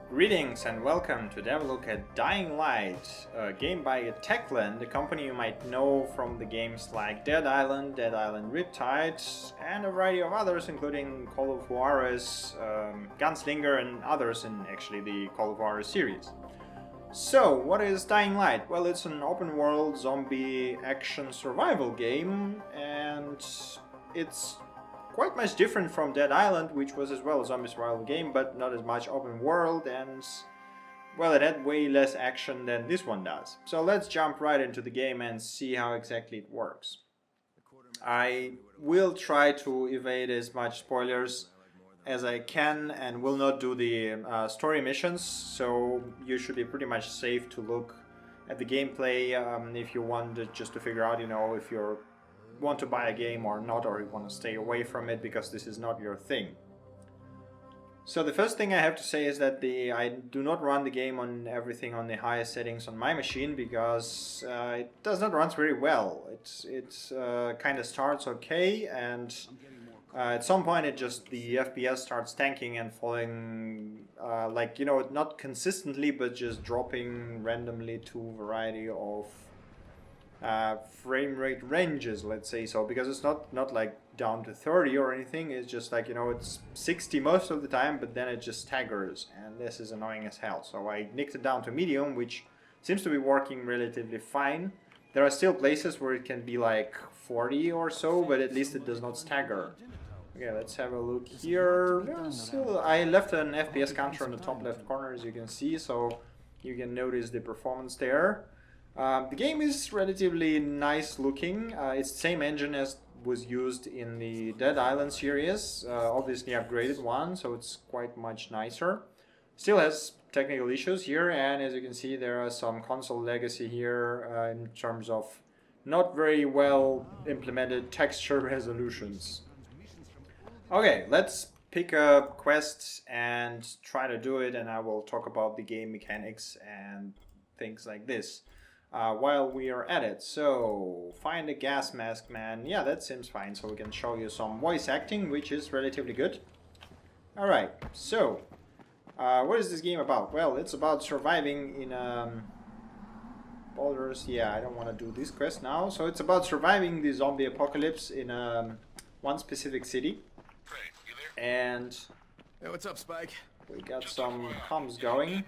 Greetings and welcome to DevLook at Dying Light, a game by Techland, a company you might know from the games like Dead Island Riptide, and a variety of others including Call of Juarez, Gunslinger and others in actually the Call of Juarez series. So, what is Dying Light? Well, it's an open world zombie action survival game, and it's quite much different from Dead Island, which was as well a zombie survival game, but not as much open world, and well, it had way less action than this one does. So let's jump right into the game and see how exactly it works. I will try to evade as much spoilers as I can and will not do the story missions, so you should be pretty much safe to look at the gameplay if you want just to figure out, if you're want to buy a game or not, or you want to stay away from it because this is not your thing. So the first thing I have to say is that I do not run the game on everything on the highest settings on my machine because it does not run very well. It's kind of starts okay, and at some point the FPS starts tanking and falling not consistently but just dropping randomly to a variety of frame rate ranges, let's say so, because it's not like down to 30 or anything. It's just like, it's 60 most of the time, but then it just staggers, and this is annoying as hell. So I nicked it down to medium, which seems to be working relatively fine. There are still places where it can be like 40 or so, but at least it does not stagger. Okay, let's have a look here. Still, I left an FPS counter on the top left corner, as you can see, so you can notice the performance there. The game is relatively nice looking. It's the same engine as was used in the Dead Island series, obviously upgraded one, so it's quite much nicer. Still has technical issues here, and as you can see there are some console legacy here in terms of not very well implemented texture resolutions. Okay, let's pick a quest and try to do it, and I will talk about the game mechanics and things like this while we are at it. So, find a gas mask man. Yeah, that seems fine. So we can show you some voice acting, which is relatively good. Alright, so what is this game about? Well, it's about surviving in boulders. Yeah, I don't want to do this quest now. So it's about surviving the zombie apocalypse in one specific city. And hey, what's up, Spike? We got some comms going.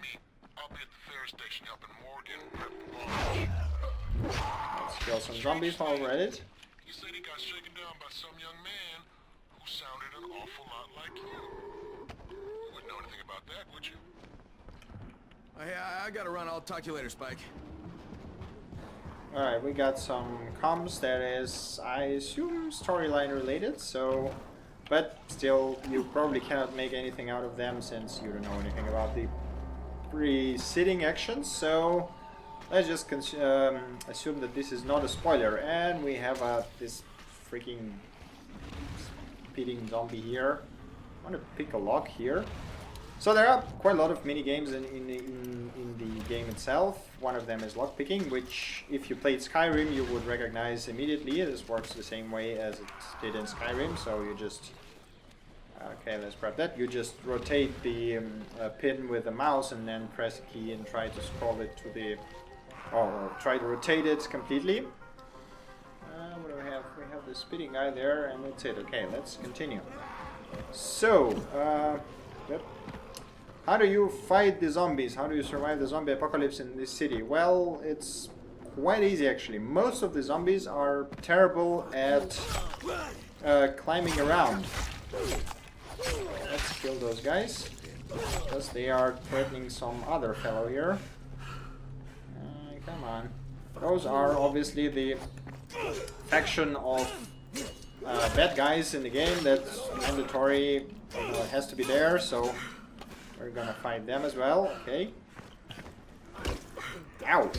Let's kill some zombies while we're at it. He said he got shaken down by some young man who sounded an awful lot like you. You wouldn't know anything about that, would you? I gotta run. I'll talk to you later, Spike. Alright, we got some comms that is, I assume, storyline related, so... But still, you probably cannot make anything out of them since you don't know anything about the preceding actions, so let's just assume that this is not a spoiler. And we have this freaking speeding zombie here. I want to pick a lock here. So there are quite a lot of mini games in the game itself. One of them is lockpicking, which if you played Skyrim you would recognize immediately. This works the same way as it did in Skyrim, so you just... Okay, let's grab that. You just rotate the pin with the mouse and then press a key and try to scroll it to the... or try to rotate it completely. What do we have? We have the spitting guy there, and that's it. Okay, let's continue. So, yep. How do you fight the zombies? How do you survive the zombie apocalypse in this city? Well, it's quite easy actually. Most of the zombies are terrible at climbing around. Let's kill those guys, because they are threatening some other fellow here. Come on. Those are obviously the faction of bad guys in the game. That's mandatory, it has to be there, so we're gonna fight them as well. Okay. Ow!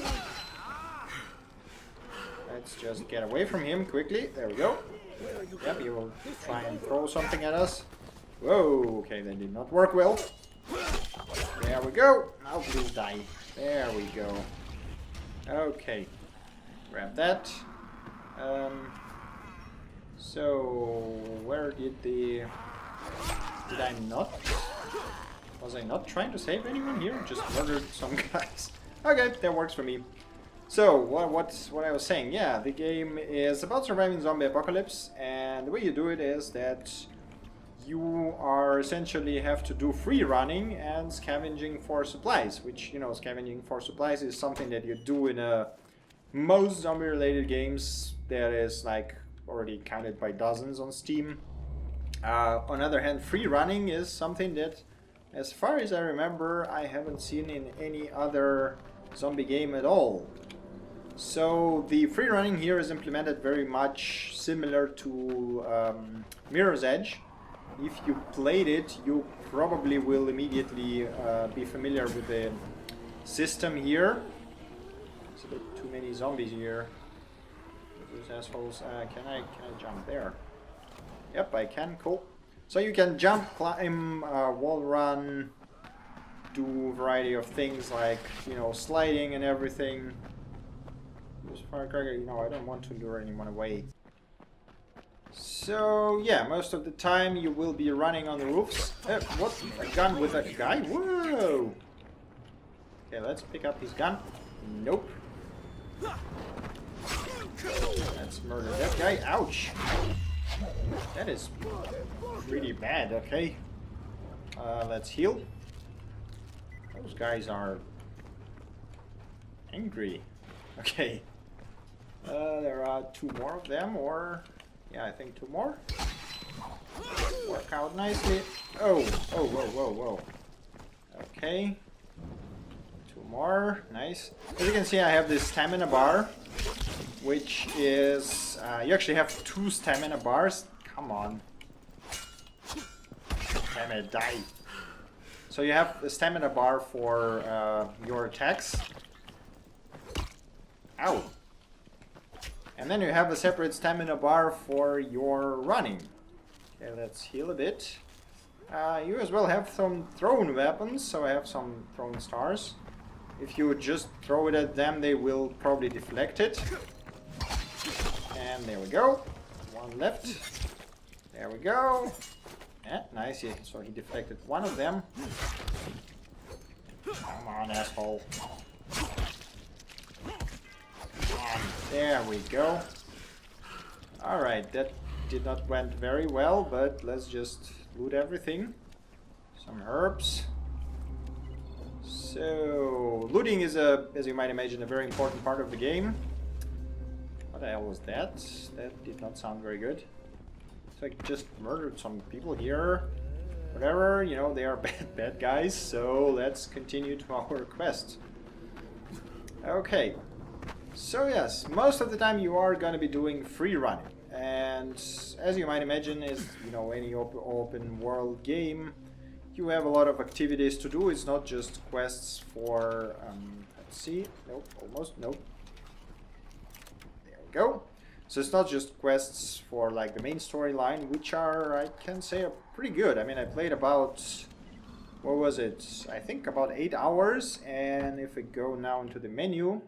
Let's just get away from him quickly. There we go. Yep, he will try and throw something at us. Whoa, okay, that did not work well. There we go. Now please die. There we go. Okay. Grab that. So where did the... Did I not... Was I not trying to save anyone here? Just murdered some guys. Okay, that works for me. So, what I was saying, yeah, the game is about surviving zombie apocalypse, and the way you do it is that you are essentially have to do free running and scavenging for supplies, which, you know, scavenging for supplies is something that you do in most zombie related games that is like already counted by dozens on Steam. On the other hand, free running is something that, as far as I remember, I haven't seen in any other zombie game at all. So the free running here is implemented very much similar to Mirror's Edge. If you played it, you probably will immediately be familiar with the system here. There's a bit too many zombies here. Those assholes. Can I jump there? Yep, I can. Cool. So you can jump, climb, wall run, do a variety of things like, you know, sliding and everything. Use firecracker. You know, I don't want to lure anyone away. So yeah, most of the time you will be running on the roofs. What? A gun with a guy? Whoa! Okay, let's pick up his gun. Nope. Let's murder that guy. Ouch! That is pretty bad, okay. Let's heal. Those guys are angry. Okay. There are 2 more of them, or... Yeah, I think 2 more. Work out nicely. Oh, whoa, whoa. Okay. 2 more, nice. As you can see, I have this stamina bar, which is... you actually have 2 stamina bars. Come on. Damn it, die. So you have the stamina bar for your attacks. Ow. And then you have a separate stamina bar for your running. Okay, let's heal a bit. You as well have some thrown weapons, so I have some thrown stars. If you just throw it at them, they will probably deflect it. And there we go. 1 left. There we go. Yeah, nice. So he deflected 1 of them. Come on, asshole. There we go. Alright, that did not went very well, but let's just loot everything. Some herbs. So, looting is, as you might imagine, a very important part of the game. What the hell was that? That did not sound very good. So I just murdered some people here. Whatever, you know, they are bad guys, so let's continue to our quest. Okay. So yes, most of the time you are going to be doing free running, and as you might imagine, is, you know, any open world game, you have a lot of activities to do. It's not just quests for let's see, nope, almost, nope. There we go. So it's not just quests for like the main storyline, which are, I can say, are pretty good. I mean, I played about, what was it? I think about 8 hours, and if we go now into the menu,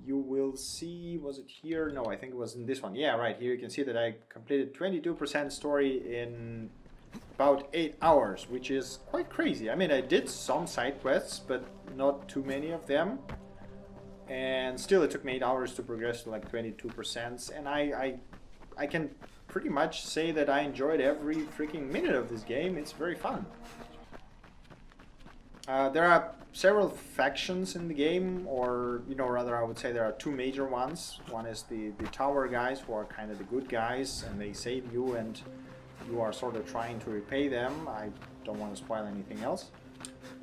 you will see, was it here? No, I think it was in this one. Yeah, right here you can see that I completed 22% story in about 8 hours, which is quite crazy. I mean, I did some side quests, but not too many of them. And still it took me 8 hours to progress to like 22%. And I can pretty much say that I enjoyed every freaking minute of this game. It's very fun. There are several factions in the game, or, you know, rather I would say there are 2 major ones. One is the tower guys, who are kind of the good guys, and they save you, and you are sort of trying to repay them. I don't want to spoil anything else.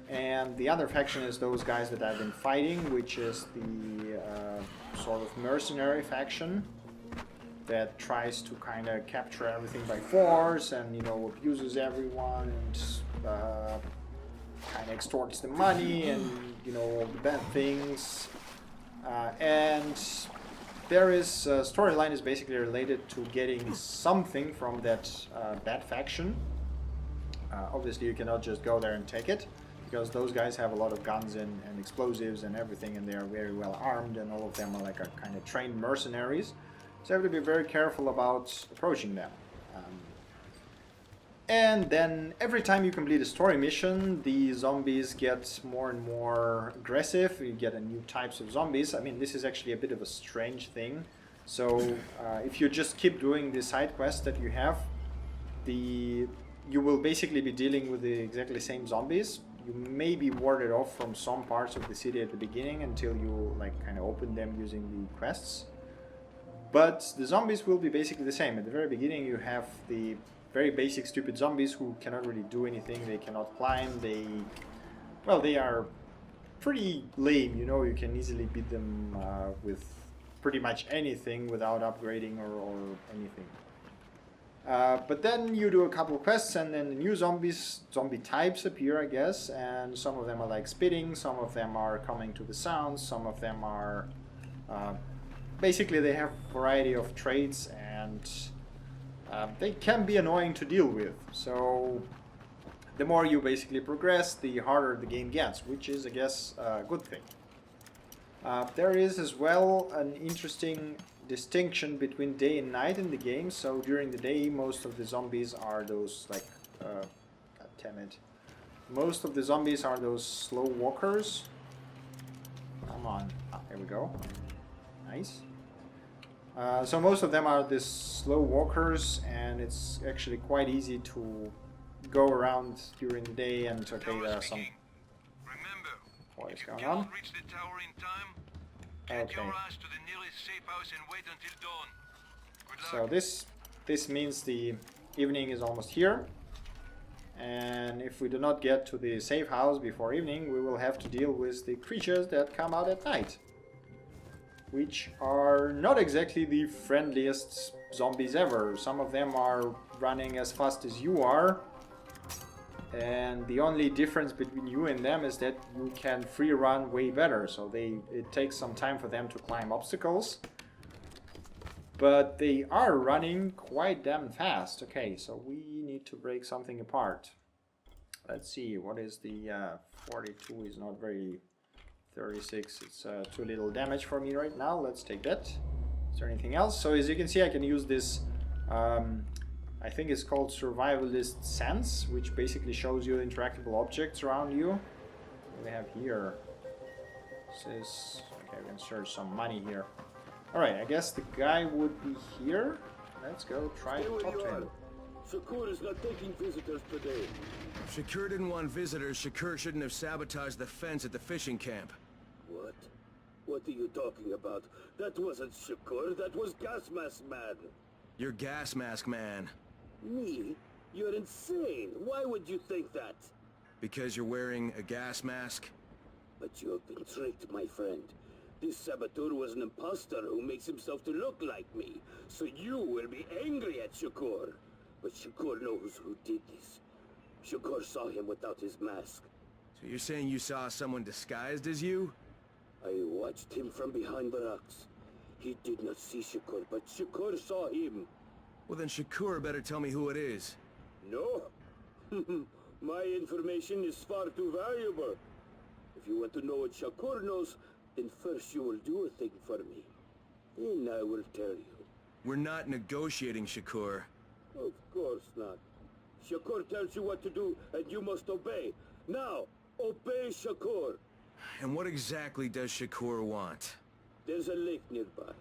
And the other faction is those guys that I've been fighting, which is the sort of mercenary faction that tries to kind of capture everything by force, and, you know, abuses everyone, and kind of extorts the money, and, you know, all the bad things. And there is storyline is basically related to getting something from that bad faction. Obviously you cannot just go there and take it, because those guys have a lot of guns and explosives and everything, and they are very well armed, and all of them are like a kind of trained mercenaries. So you have to be very careful about approaching them. And then every time you complete a story mission, the zombies get more and more aggressive. You get a new types of zombies. I mean, this is actually a bit of a strange thing. So if you just keep doing the side quests that you have, you will basically be dealing with the exactly same zombies. You may be warded off from some parts of the city at the beginning until you like kind of open them using the quests. But the zombies will be basically the same. At the very beginning you have the very basic stupid zombies who cannot really do anything. They cannot climb. They are pretty lame, you know. You can easily beat them with pretty much anything without upgrading or anything. But then you do a couple quests and then the new zombie types appear, I guess, and some of them are like spitting, some of them are coming to the sounds, some of them are basically they have a variety of traits, and they can be annoying to deal with. So the more you basically progress, the harder the game gets, which is, I guess, a good thing. There is as well an interesting distinction between day and night in the game. So during the day, most of the zombies are those like God damn it. Most of the zombies are those slow walkers. Come on. Here we go. Nice. So most of them are these slow walkers, and it's actually quite easy to go around during the day. And okay, there are some. What is going on? Okay. So this means the evening is almost here, and if we do not get to the safe house before evening, we will have to deal with the creatures that come out at night, which are not exactly the friendliest zombies ever. Some of them are running as fast as you are, and the only difference between you and them is that you can free run way better. So it takes some time for them to climb obstacles, but they are running quite damn fast. Okay, so we need to break something apart. Let's see, what is the 42 is not very 36, it's too little damage for me right now. Let's take that. Is there anything else? So as you can see, I can use this I think it's called survivalist sense, which basically shows you interactable objects around you. What do we have here? This is okay, we can search some money here. Alright, I guess the guy would be here. Let's go try to talk to him. Shakur is not taking visitors today. If Shakur didn't want visitors, Shakur shouldn't have sabotaged the fence at the fishing camp. What? What are you talking about? That wasn't Shakur, that was Gas Mask Man. You're Gas Mask Man. Me? You're insane. Why would you think that? Because you're wearing a gas mask? But you have been tricked, my friend. This saboteur was an imposter who makes himself to look like me. So you will be angry at Shakur. But Shakur knows who did this. Shakur saw him without his mask. So you're saying you saw someone disguised as you? I watched him from behind the rocks. He did not see Shakur, but Shakur saw him. Well then Shakur better tell me who it is. No. My information is far too valuable. If you want to know what Shakur knows, then first you will do a thing for me. Then I will tell you. We're not negotiating, Shakur. Of course not. Shakur tells you what to do, and you must obey. Now, obey Shakur. And what exactly does Shakur want? There's a lake nearby.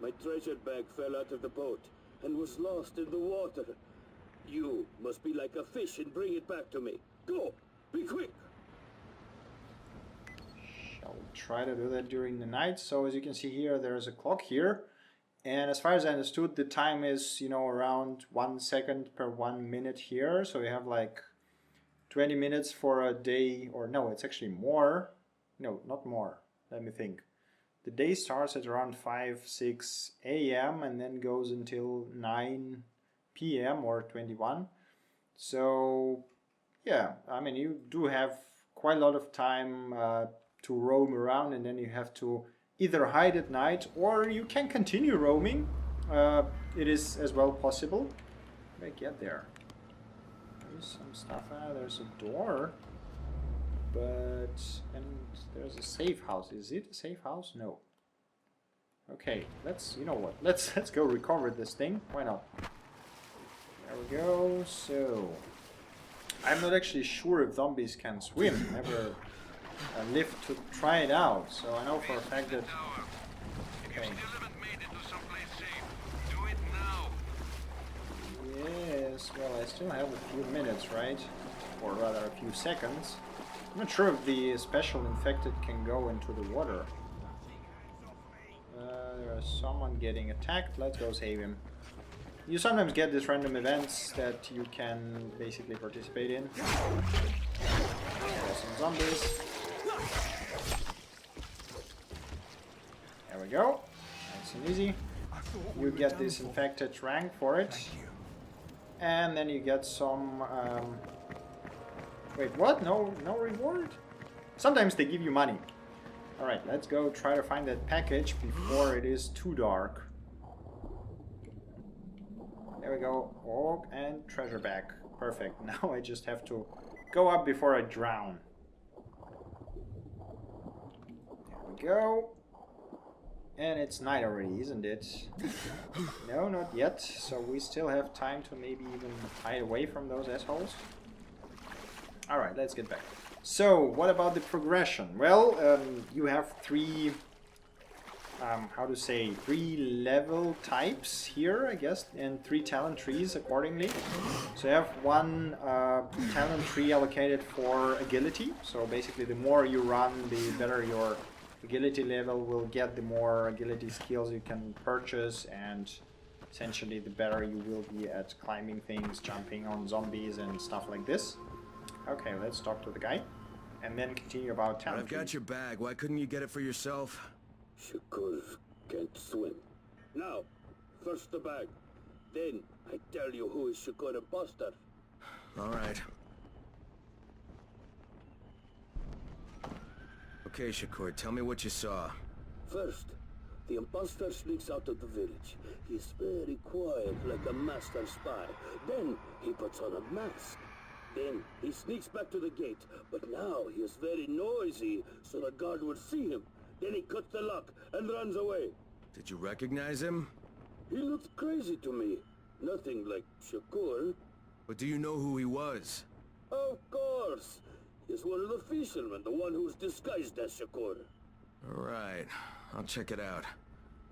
My treasure bag fell out of the boat and was lost in the water. You must be like a fish and bring it back to me. Go! Be quick! Shall we try to do that during the night? So as you can see here, there's a clock here. And as far as I understood, the time is, you know, around 1 second per 1 minute here. So we have like 20 minutes for a day, or no, it's actually more. No, not more. Let me think. The day starts at around 5-6 a.m. and then goes until 9 p.m. or 21. So yeah, I mean, you do have quite a lot of time to roam around, and then you have to either hide at night or you can continue roaming. It is as well possible. How do I get there? There's some stuff. There's a door. And there's a safe house. Is it a safe house? No. Okay, you know what? Let's go recover this thing. Why not? There we go. So, I'm not actually sure if zombies can swim. Never lived to try it out. So I know for a fact that. Okay. Yes. Well, I still have a few minutes, right? Or rather, a few seconds. I'm not sure if the special infected can go into the water. There's someone getting attacked. Let's go save him. You sometimes get these random events that you can basically participate in. There's some zombies. There we go. Nice and easy. You get this infected rank for it. And then you get some... Wait, what? No reward? Sometimes they give you money. Alright, let's go try to find that package before it is too dark. There we go. Oh, and treasure bag. Perfect. Now I just have to go up before I drown. There we go. And it's night already, isn't it? No, not yet. So we still have time to maybe even hide away from those assholes. Alright, let's get back. So, what about the progression? Well, you have three, three level types here, I guess, and 3 talent trees accordingly. So you have one talent tree allocated for agility. So basically, the more you run, the better your agility level will get, the more agility skills you can purchase, and essentially the better you will be at climbing things, jumping on zombies and stuff like this. Okay, let's talk to the guy. And then continue about talent. I've got your bag. Why couldn't you get it for yourself? Shakur can't swim. Now, first the bag. Then I tell you who is Shakur imposter. All right. Okay, Shakur, tell me what you saw. First, the imposter sneaks out of the village. He's very quiet, like a master spy. Then he puts on a mask. Then he sneaks back to the gate, but now he is very noisy, so the guard will see him. Then he cuts the lock and runs away. Did you recognize him? He looked crazy to me. Nothing like Shakur. But do you know who he was? Of course. He's one of the fishermen, the one who's disguised as Shakur. All right, I'll check it out.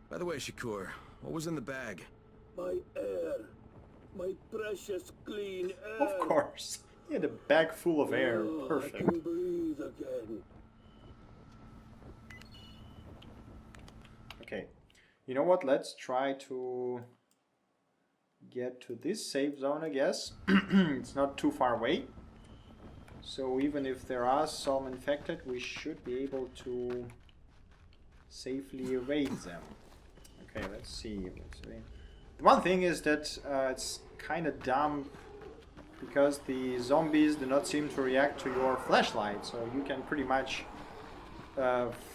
By the way, Shakur, what was in the bag? My air. My precious clean air. Of course. He had a bag full of air. Oh, Perfect. I can breathe again. Okay. You know what? Let's try to get to this safe zone, I guess. It's not too far away. So even if there are some infected, we should be able to safely evade them. Okay, let's see. The one thing is that it's kind of dumb because the zombies do not seem to react to your flashlight, so you can pretty much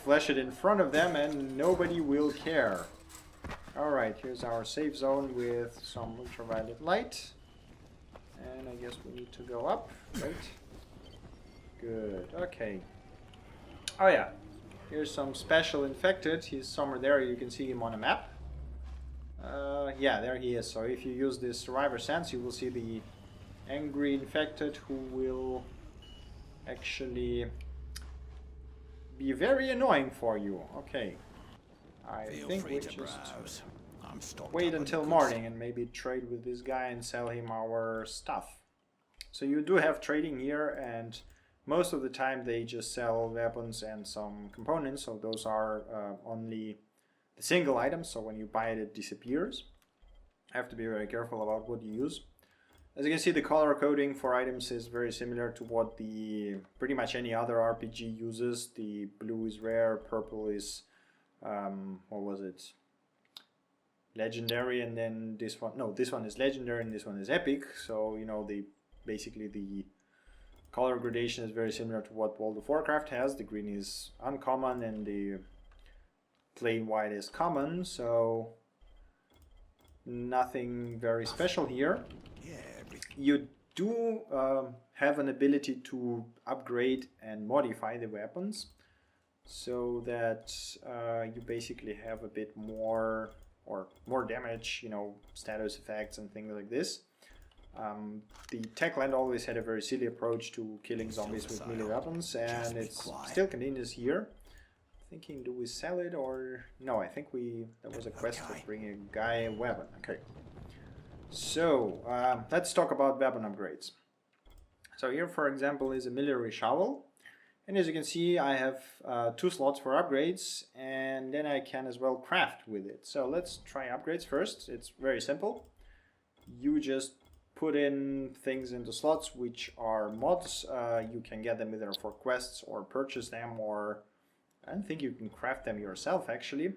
flash it in front of them and nobody will care. Alright, here's our safe zone with some ultraviolet light. And I guess we need to go up, right? Good, okay. Oh yeah, here's some special infected. He's somewhere there, you can see him on a map. Yeah, there he is. So if you use this survivor sense, you will see the angry infected who will actually be very annoying for you. Okay. I think we just wait until morning and maybe trade with this guy and sell him our stuff. So you do have trading here, and most of the time they just sell weapons and some components, so those are only the single items, so when you buy it, it disappears. Have to be very careful about what you use. As you can see, the color coding for items is very similar to what the pretty much any other RPG uses. The blue is rare, purple is what was it? Legendary, and then this one is legendary and this one is epic. So you know, basically the color gradation is very similar to what World of Warcraft has. The green is uncommon and the plain white is common, so nothing very special here. You do have an ability to upgrade and modify the weapons. so that you basically have a bit more or more damage, you know, status effects and things like this. The Techland always had a very silly approach to killing zombies with melee weapons, and it still continues here. Thinking, do we sell it or no? I think there was a quest to bring a guy a weapon. Okay, so let's talk about weapon upgrades. So here, for example, is a military shovel, and as you can see, I have 2 slots for upgrades, and then I can as well craft with it. So let's try upgrades first. It's very simple. You just put in things into slots which are mods. You can get them either for quests or purchase them, or I don't think you can craft them yourself actually.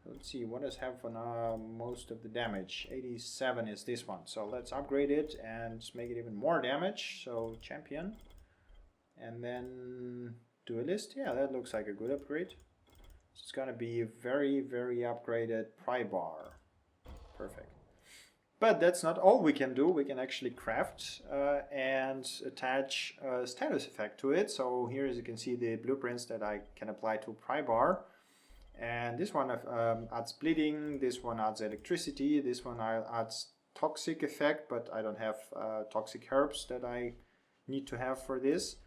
Let's see, what does have on most of the damage? 87 is this one. So let's upgrade it and make it even more damage. So champion. And then duelist. Yeah, that looks like a good upgrade. So it's gonna be a very, very upgraded pry bar. Perfect. But that's not all we can do. We can actually craft and attach a status effect to it. So here, as you can see, the blueprints that I can apply to pry bar. And this one adds bleeding, this one adds electricity, this one adds toxic effect, but I don't have toxic herbs that I need to have for this.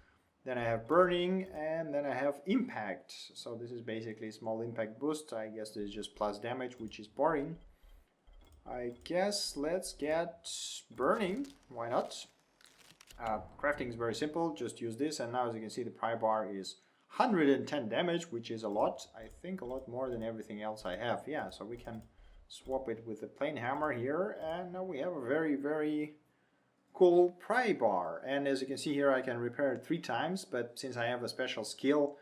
Then I have burning, and then I have impact. So this is basically small impact boost. I guess this is just plus damage, which is boring. I guess let's get burning. Why not? Crafting is very simple. Just use this, and now as you can see, the pry bar is 110 damage, which is a lot. I think a lot more than everything else I have. Yeah, so we can swap it with the plain hammer here, and now we have a very, very cool pry bar. And as you can see here, I can repair it 3 times, but since I have a special skill,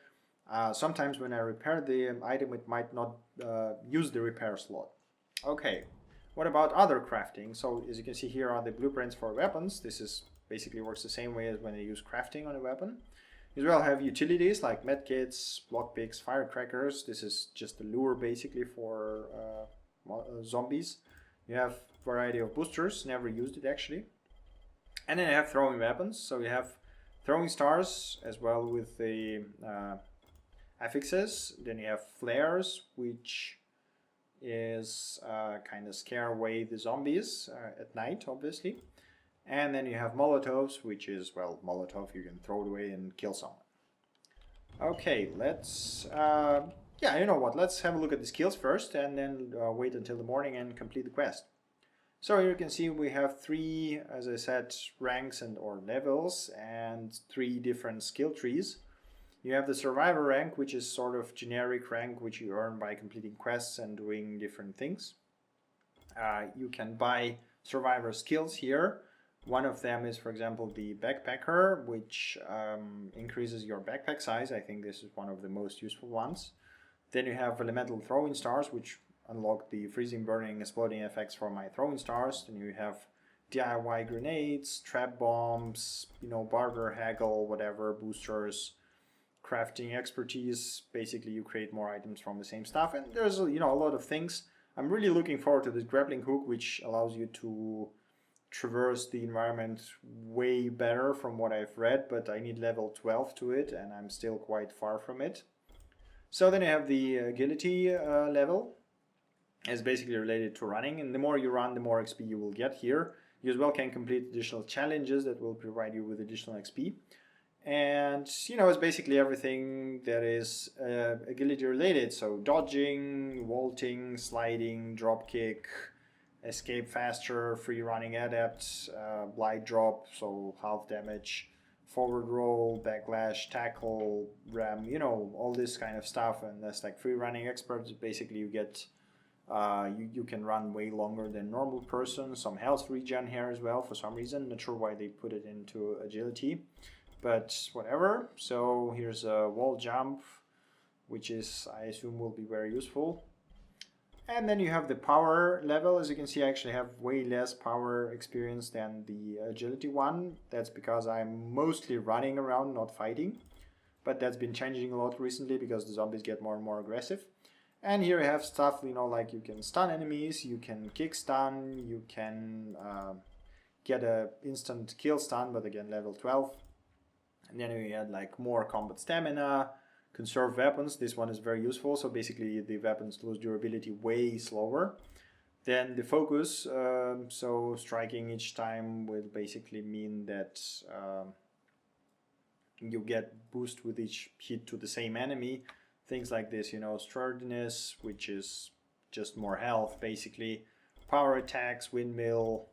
sometimes when I repair the item, it might not use the repair slot. Okay, what about other crafting? So as you can see, here are the blueprints for weapons. This is basically works the same way as when I use crafting on a weapon. You as well have utilities like medkits, lockpicks, firecrackers. This is just a lure basically for zombies. You have a variety of boosters, never used it actually. And then you have throwing weapons. So you have throwing stars as well with the affixes. Then you have flares, which is kind of scare away the zombies at night, obviously. And then you have Molotovs, which is, well, Molotov, you can throw it away and kill someone. Okay, let's, yeah, you know what, let's have a look at the skills first and then wait until the morning and complete the quest. So here you can see we have 3, as I said, ranks and or levels and 3 different skill trees. You have the survivor rank, which is sort of generic rank, which you earn by completing quests and doing different things. You can buy survivor skills here. One of them is, for example, the backpacker, which increases your backpack size. I think this is one of the most useful ones. Then you have elemental throwing stars, which unlock the freezing, burning, exploding effects for my throwing stars. Then you have DIY grenades, trap bombs, you know, barter, haggle, whatever, boosters, crafting expertise. Basically, you create more items from the same stuff. And there's, you know, a lot of things. I'm really looking forward to this grappling hook, which allows you to traverse the environment way better from what I've read, but I need level 12 to it, and I'm still quite far from it. So then you have the agility level. It's basically related to running, and the more you run, the more XP you will get here. You as well can complete additional challenges that will provide you with additional XP. And, you know, it's basically everything that is agility related. So dodging, vaulting, sliding, drop kick, escape faster, free running adept, blight drop, so half damage, forward roll, backlash, tackle, ram, you know, all this kind of stuff. And that's like free running experts. Basically you get, you can run way longer than normal person. Some health regen here as well for some reason. Not sure why they put it into agility, but whatever. So here's a wall jump, which is, I assume, will be very useful. And then you have the power level. As you can see, I actually have way less power experience than the agility one. That's because I'm mostly running around, not fighting. But that's been changing a lot recently because the zombies get more and more aggressive. And here you have stuff, you know, like you can stun enemies, you can kick stun, you can get a instant kill stun, but again level 12. And then you had like more combat stamina, conserve weapons. This one is very useful, so basically the weapons lose durability way slower. Then the focus, so striking each time will basically mean that you get boost with each hit to the same enemy. Things like this, you know, sturdiness, which is just more health basically. Power attacks, windmill,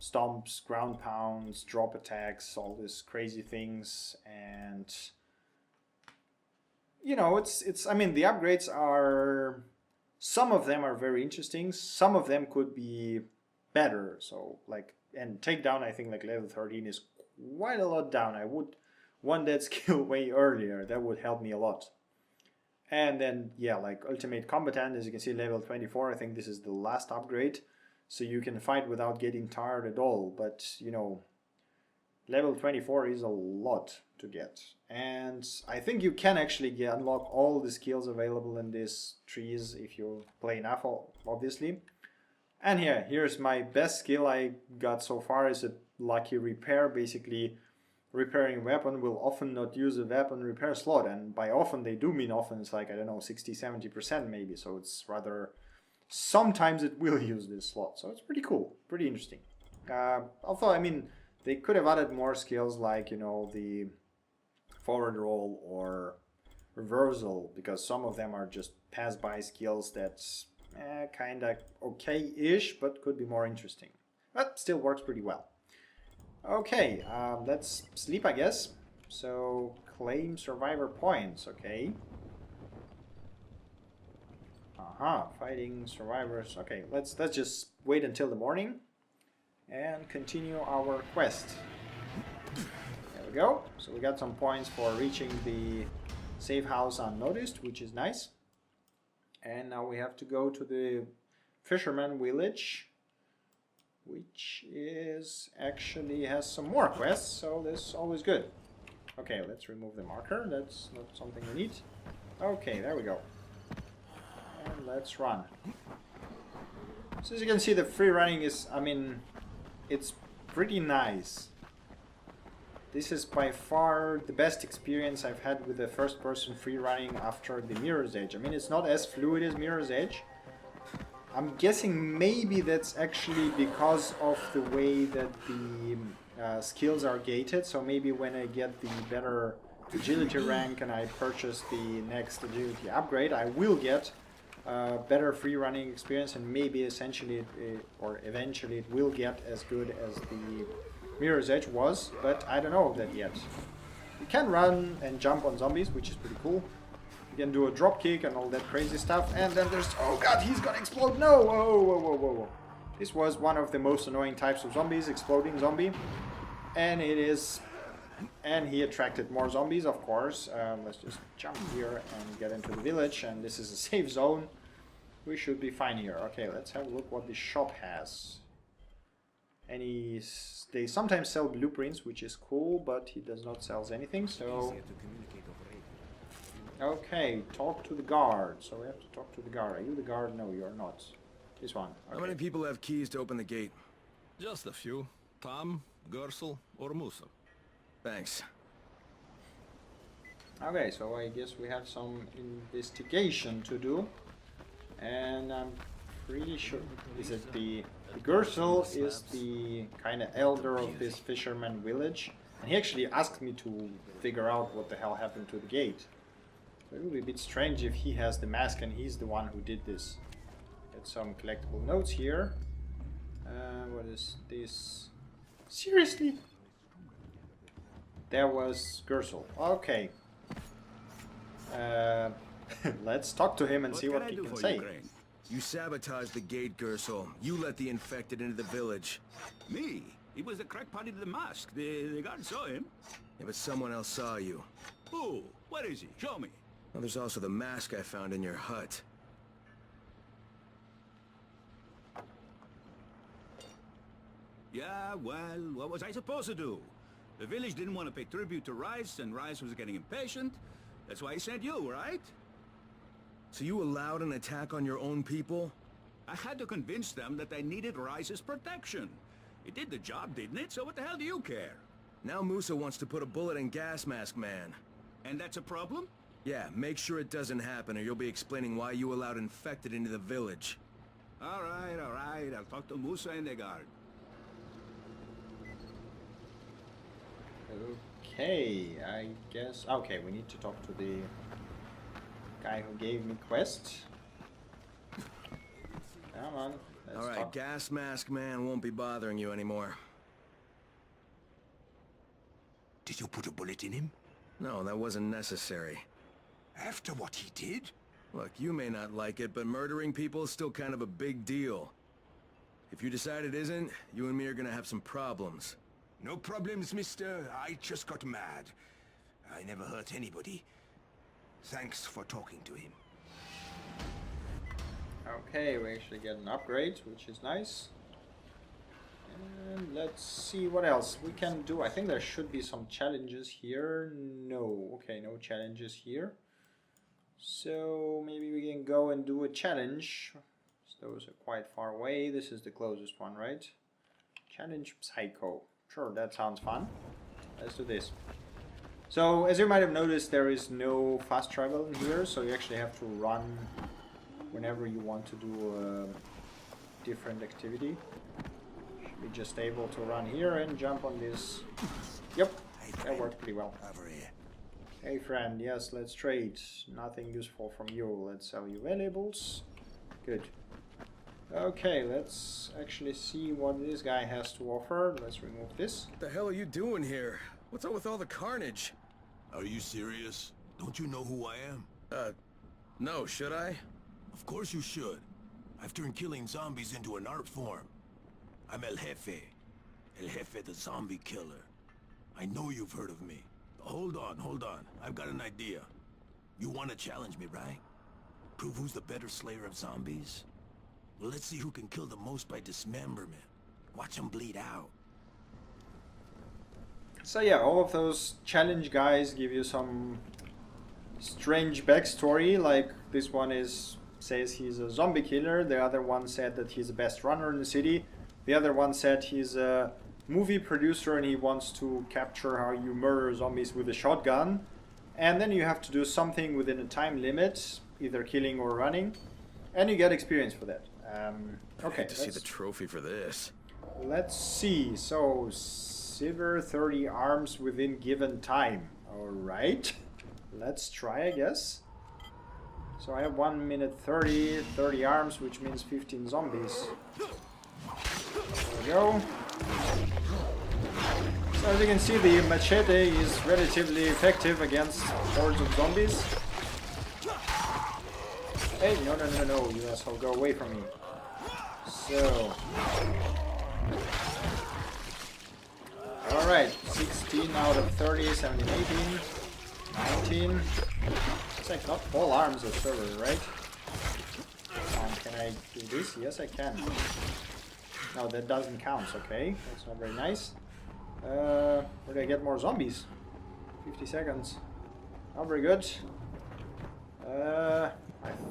stomps, ground pounds, drop attacks, all these crazy things. And you know, I mean, the upgrades are, some of them are very interesting, some of them could be better. So like, and takedown, I think like level 13 is quite a lot down. I would want that skill way earlier. That would help me a lot. And then yeah, like ultimate combatant, as you can see, level 24. I think this is the last upgrade, so you can fight without getting tired at all. But you know, level 24 is a lot to get, and I think you can actually unlock all the skills available in these trees if you play enough, obviously. And here's my best skill I got so far, is a lucky repair. Basically, repairing weapon will often not use a weapon repair slot, and by often they do mean often. It's like, I don't know, 60-70% maybe, so it's rather, sometimes it will use this slot, so it's pretty cool, pretty interesting. Although I mean, they could have added more skills like, you know, the forward roll or reversal, because some of them are just pass-by skills that's kind of okay-ish, but could be more interesting. But still works pretty well. Okay, let's sleep, I guess. So, claim survivor points, okay. Fighting survivors. Okay, let's just wait until the morning and continue our quest. There we go. So we got some points for reaching the safe house unnoticed, which is nice. And now we have to go to the fisherman village, which is actually has some more quests, so that's always good. Okay, let's remove the marker. That's not something we need. Okay, there we go. And let's run. So as you can see, the free running is, I mean, it's pretty nice. This is by far the best experience I've had with the first-person free running after the Mirror's Edge. I mean, it's not as fluid as Mirror's Edge. I'm guessing maybe that's actually because of the way that the skills are gated. So maybe when I get the better agility rank and I purchase the next agility upgrade, I will get better free running experience, and maybe essentially or eventually it will get as good as the Mirror's Edge was, but I don't know that yet. You can run and jump on zombies, which is pretty cool. You can do a drop kick and all that crazy stuff, and then there's, oh god, he's gonna explode, no! Whoa, whoa, whoa, whoa, whoa. This was one of the most annoying types of zombies, exploding zombie. And it is, and he attracted more zombies, of course. Let's just jump here and get into the village, and this is a safe zone. We should be fine here. Okay, let's have a look what the shop has. They sometimes sell blueprints, which is cool, but he does not sell anything, so... Okay, talk to the guard. So we have to talk to the guard. Are you the guard? No, you are not. This one. Okay. How many people have keys to open the gate? Just a few. Tom, Gersel, or Musa. Thanks. Okay, so I guess we have some investigation to do. And I'm pretty sure... Is it the Gersel is the kind of elder of this fisherman village. And he actually asked me to figure out what the hell happened to the gate. So it would be a bit strange if he has the mask and he's the one who did this. Get some collectible notes here. What is this? Seriously? There was Gersel. Okay. Let's talk to him and see what he can say. You sabotaged the gate, Gersel. You let the infected into the village. Me? He was the crackpot in the mask. The guard saw him. Yeah, but someone else saw you. Who? Where is he? Show me. Well, there's also the mask I found in your hut. Yeah, well, what was I supposed to do? The village didn't want to pay tribute to Rice, and Rice was getting impatient. That's why he sent you, right? So you allowed an attack on your own people? I had to convince them that they needed Rice's protection. It did the job, didn't it? So what the hell do you care? Now Musa wants to put a bullet in Gas Mask Man. And that's a problem? Yeah, make sure it doesn't happen or you'll be explaining why you allowed infected into the village. All right. I'll talk to Musa and the guard. Okay, I guess... Okay, we need to talk to the guy who gave me quest. Come on, let's All right, talk. gas mask man won't be bothering you anymore. Did you put a bullet in him? No, that wasn't necessary. After what he did? Look, you may not like it, but murdering people is still kind of a big deal. If you decide it isn't, you and me are gonna have some problems. No problems, mister. I just got mad. I never hurt anybody. Thanks for talking to him. Okay, we actually get an upgrade, which is nice. And let's see what else we can do. I think there should be some challenges here. No, okay, no challenges here. So maybe we can go and do a challenge. Those are quite far away. This is the closest one, right? Challenge Psycho. Sure, that sounds fun. Let's do this. So, as you might have noticed, there is no fast travel in here, so you actually have to run whenever you want to do a different activity. Should be just able to run here and jump on this. Yep, that worked pretty well. Over here. Hey friend, yes, let's trade. Nothing useful from you. Let's sell you valuables. Good. Okay, let's actually see what this guy has to offer. Let's remove this. What the hell are you doing here? What's up with all the carnage? Are you serious? Don't you know who I am? No, should I? Of course you should. I've turned killing zombies into an art form. I'm El Jefe. El Jefe the zombie killer. I know you've heard of me. Hold on. I've got an idea. You want to challenge me, right? Prove who's the better slayer of zombies? Well, let's see who can kill the most by dismemberment. Watch them bleed out. So yeah, all of those challenge guys give you some strange backstory. Like this one says he's a zombie killer. The other one said that he's the best runner in the city. The other one said he's a movie producer and he wants to capture how you murder zombies with a shotgun. And then you have to do something within a time limit, either killing or running, and you get experience for that. Okay, I hate to see the trophy for this. Let's see. So, sever 30 arms within given time. Alright. Let's try, I guess. So I have 1 minute 30 arms, which means 15 zombies. There we go. So as you can see, the machete is relatively effective against hordes of zombies. Hey, no, you asshole, go away from me. So... Alright, 16 out of 30, 17, 18, 19. It's like not all arms are server, right? Can I do this? Yes, I can. No, that doesn't count, okay. That's not very nice. Where do I get more zombies? 50 seconds. Not very good. I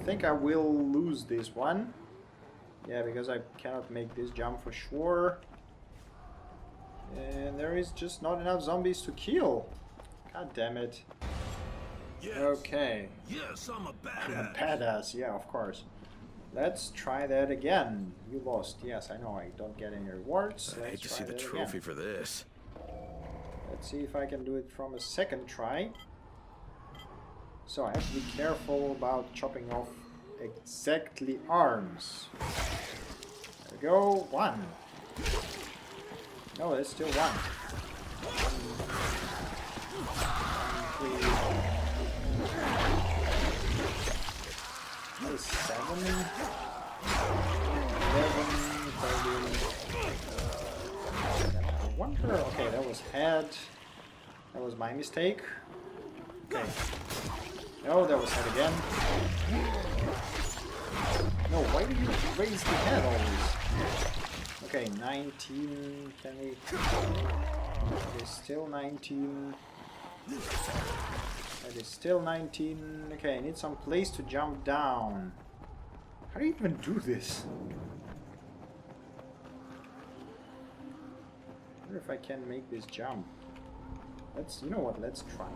think I will lose this one. Yeah, because I cannot make this jump for sure. And there is just not enough zombies to kill. God damn it. Yes. Okay. Yes, I'm a I'm badass. a badass, yeah, of course. Let's try that again. You lost. Yes, I know. I don't get any rewards. I hate Let's to try see the that trophy again. for this. Let's see if I can do it from a second try. So I have to be careful about chopping off exactly arms. There we go. 1. No, there's still 1. 1, 3. That is 7. 11, 13. I wonder. Okay, that was head. That was my mistake. Okay. No, that was head again. No, why do you raise the head always? Okay, 19. Can we? That is still 19. That is still 19. Okay, I need some place to jump down. How do you even do this? I wonder if I can make this jump. You know what, let's try.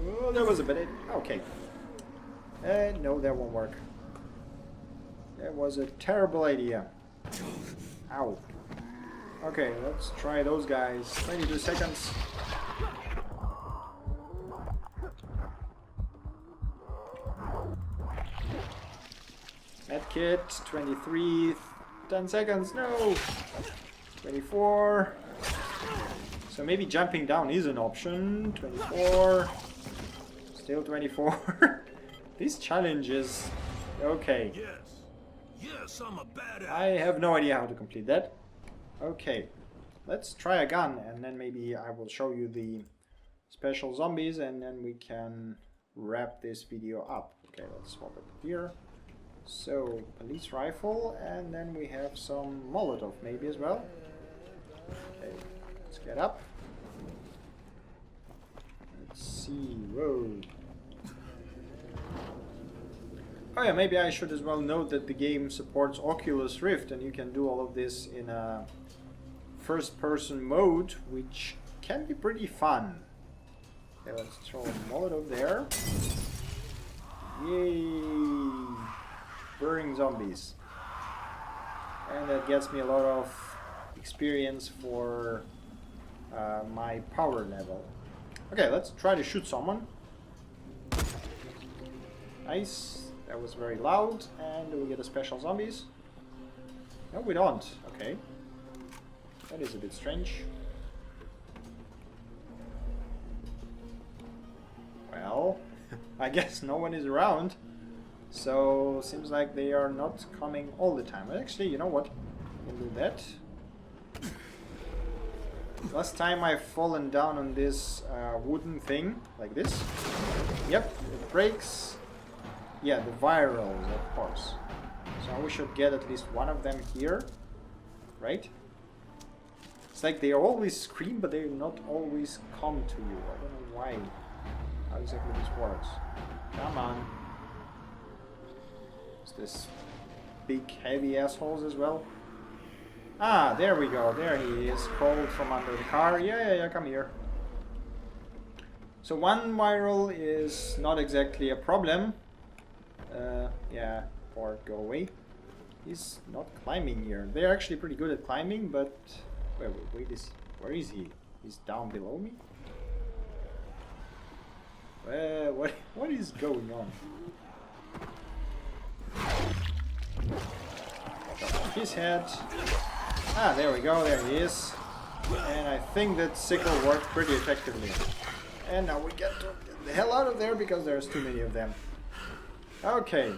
Oh, that was a bit... Okay. No, that won't work. That was a terrible idea. Ow. Okay, let's try those guys. 22 seconds. Medkit, 23, 10 seconds, no! 24. So maybe jumping down is an option. 24. Still 24. These challenges... Okay. Yes. Yes, I'm a badass. I have no idea how to complete that. Okay. Let's try a gun and then maybe I will show you the special zombies and then we can wrap this video up. Okay, let's swap it here. So, police rifle, and then we have some Molotov maybe as well. Okay, let's get up. Let's see, whoa. Oh yeah, maybe I should as well note that the game supports Oculus Rift and you can do all of this in a first-person mode, which can be pretty fun. Okay, let's throw a Molotov there. Yay! Burning zombies. And that gets me a lot of experience for my power level. Okay, let's try to shoot someone. Nice. That was very loud. And do we get a special zombies? No, we don't. Okay. That is a bit strange. Well, I guess no one is around. So, seems like they are not coming all the time. Actually, you know what? I can do that. Last time I've fallen down on this wooden thing, like this. Yep, it breaks. Yeah, the virals, of course. So we should get at least one of them here. Right? It's like they always scream, but they not always come to you. I don't know why. How exactly this works. Come on. This big heavy assholes as well. Ah, there we go. There he is, crawled from under the car. Yeah, come here. So one viral is not exactly a problem. Yeah, or go away. He's not climbing here. They're actually pretty good at climbing, but wait, where is he? He's down below me. What is going on? His head. Ah, there we go, there he is. And I think that sickle worked pretty effectively. And now we get to get the hell out of there because there's too many of them. Okay.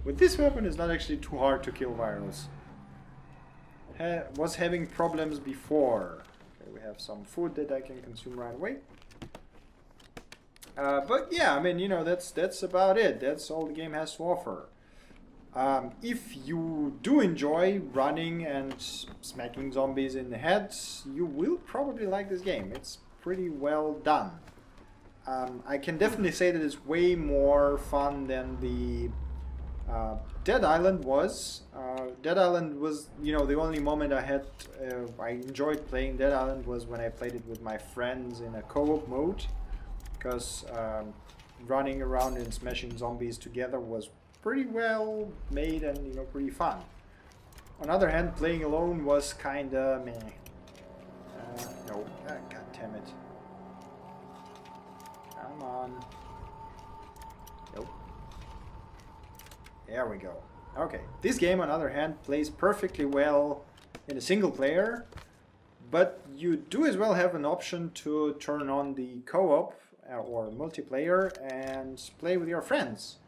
With this weapon it's not actually too hard to kill virals. Was having problems before. Okay, we have some food that I can consume right away. But yeah, I mean, you know, that's about it. That's all the game has to offer. If you do enjoy running and smacking zombies in the head, you will probably like this game. It's pretty well done. I can definitely say that it's way more fun than the Dead Island was. Dead Island was, you know, the only moment I enjoyed playing Dead Island was when I played it with my friends in a co-op mode, because running around and smashing zombies together was pretty well made and, you know, pretty fun. On the other hand, playing alone was kinda meh. No, god damn it. Come on. Nope. There we go. Okay, this game on the other hand plays perfectly well in a single player, but you do as well have an option to turn on the co-op or multiplayer and play with your friends.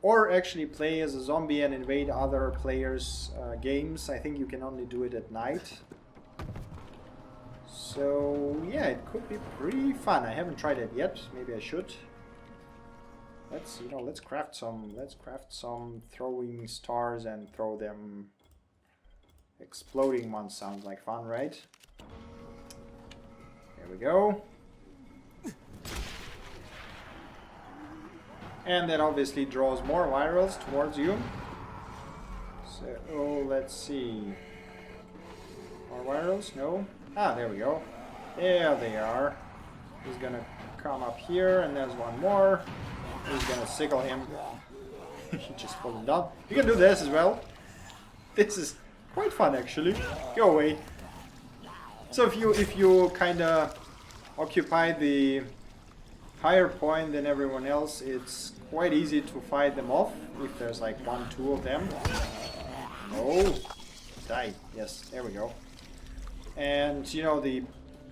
Or actually play as a zombie and invade other players' games. I think you can only do it at night. So yeah, it could be pretty fun. I haven't tried it yet. Maybe I should. Let's craft some throwing stars and throw them. Exploding ones sounds like fun, right? There we go. And that obviously draws more virals towards you. So, let's see. More virals? No? Ah, there we go. There they are. He's gonna come up here, and there's one more. Who's gonna sickle him? He just pulled him down. You can do this as well. This is quite fun, actually. Go away. So if you kind of occupy the higher point than everyone else, it's quite easy to fight them off if there's like 1, 2 of them. Oh, die. Yes, there we go. And you know,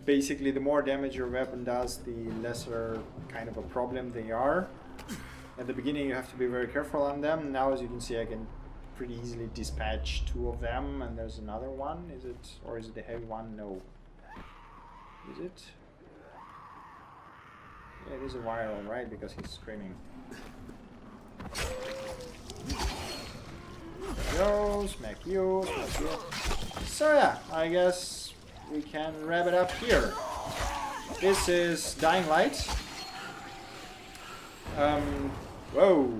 basically the more damage your weapon does, the lesser kind of a problem they are. At the beginning you have to be very careful on them. Now, as you can see, I can pretty easily dispatch 2 of them, and there's another one. Is it, or is it the heavy one? No. Is it? Yeah, it is a viral, right? Because he's screaming. Go, smack you, smack you. So yeah, I guess we can wrap it up here. This is Dying Light. Whoa.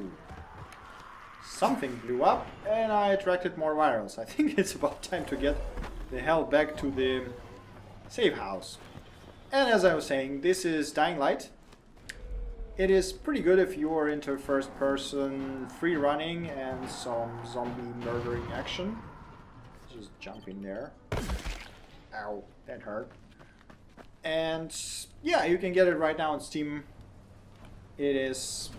Something blew up and I attracted more virals. I think it's about time to get the hell back to the safe house. And as I was saying, this is Dying Light. It is pretty good if you are into first person free running and some zombie murdering action. Just jump in there. Ow, that hurt. And yeah, you can get it right now on Steam. It is,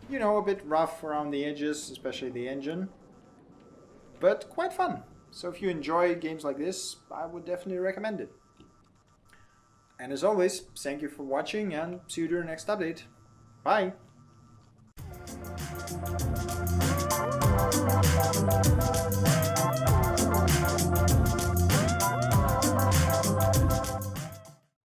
you know, a bit rough around the edges, especially the engine, but quite fun. So if you enjoy games like this, I would definitely recommend it. And as always, thank you for watching and see you during the next update. Bye!